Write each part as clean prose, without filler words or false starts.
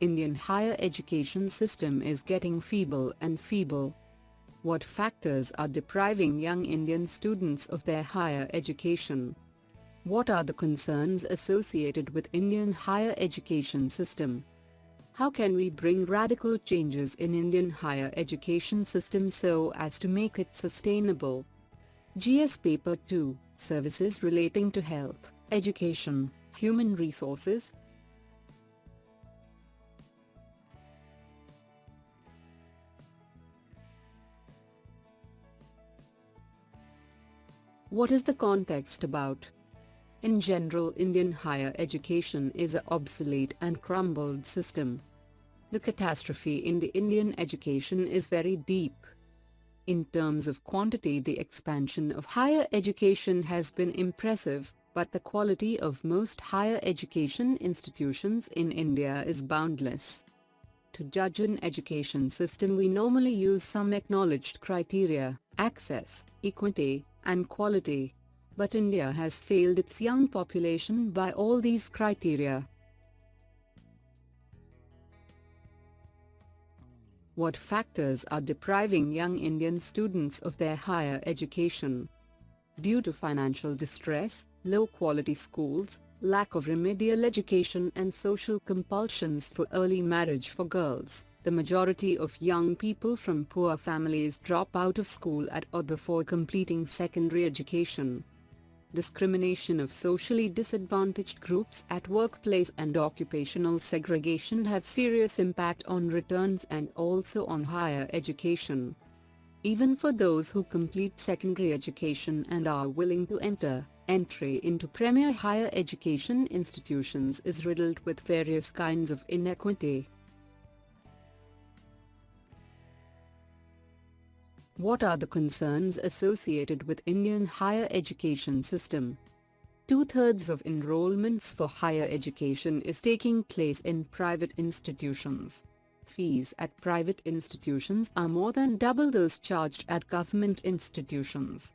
Indian higher education system is getting feeble and feeble. What factors are depriving young Indian students of their higher education? What are the concerns associated with Indian higher education system? How can we bring radical changes in Indian higher education system so as to make it sustainable? GS Paper 2, Services relating to health, education, human resources. What is the context about? In general, Indian higher education is an obsolete and crumbled system. The catastrophe in the Indian education is very deep. In terms of quantity, the expansion of higher education has been impressive, but the quality of most higher education institutions in India is boundless. To judge an education system, we normally use some acknowledged criteria: access, equity, and quality. But India has failed its young population by all these criteria. What factors are depriving young Indian students of their higher education? Due to financial distress, low-quality schools, lack of remedial education and social compulsions for early marriage for girls, the majority of young people from poor families drop out of school at or before completing secondary education. Discrimination of socially disadvantaged groups at workplace and occupational segregation have serious impact on returns and also on higher education. Even for those who complete secondary education and are willing to entry into premier higher education institutions is riddled with various kinds of inequity. What are the concerns associated with Indian higher education system? 2/3 of enrollments for higher education is taking place in private institutions. Fees at private institutions are more than double those charged at government institutions.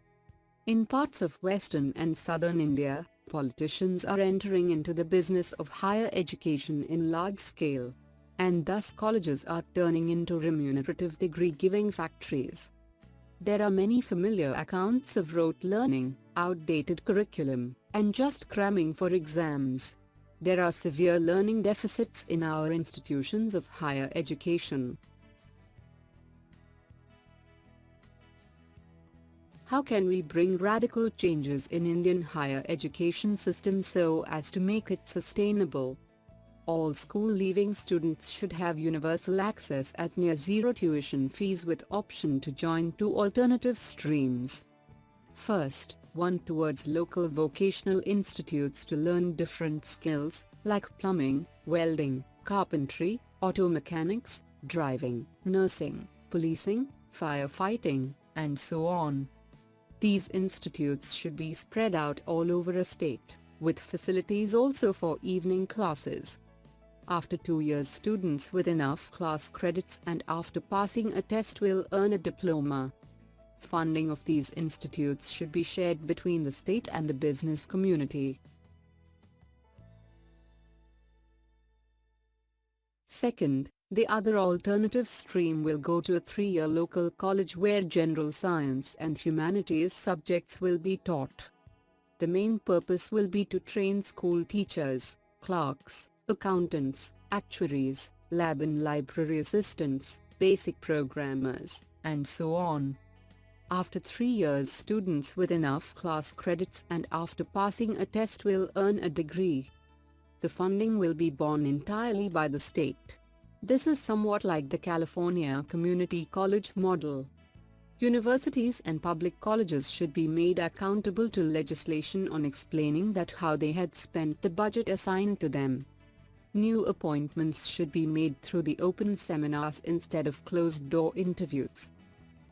In parts of western and southern India, politicians are entering into the business of higher education in large scale, and thus colleges are turning into remunerative degree-giving factories. There are many familiar accounts of rote learning, outdated curriculum, and just cramming for exams. There are severe learning deficits in our institutions of higher education. How can we bring radical changes in Indian higher education system so as to make it sustainable? All school-leaving students should have universal access at near zero tuition fees with option to join 2 alternative streams. First, one towards local vocational institutes to learn different skills, like plumbing, welding, carpentry, auto mechanics, driving, nursing, policing, firefighting, and so on. These institutes should be spread out all over a state, with facilities also for evening classes. After 2 years, students with enough class credits and after passing a test will earn a diploma. Funding of these institutes should be shared between the state and the business community. Second, the other alternative stream will go to a 3-year local college where general science and humanities subjects will be taught. The main purpose will be to train school teachers, clerks, accountants, actuaries, lab and library assistants, basic programmers, and so on. After 3 years, students with enough class credits and after passing a test will earn a degree. The funding will be borne entirely by the state. This is somewhat like the California Community College model. Universities and public colleges should be made accountable to legislation on explaining that how they had spent the budget assigned to them. New appointments should be made through the open seminars instead of closed-door interviews.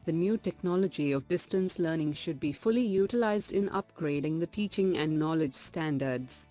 The new technology of distance learning should be fully utilized in upgrading the teaching and knowledge standards.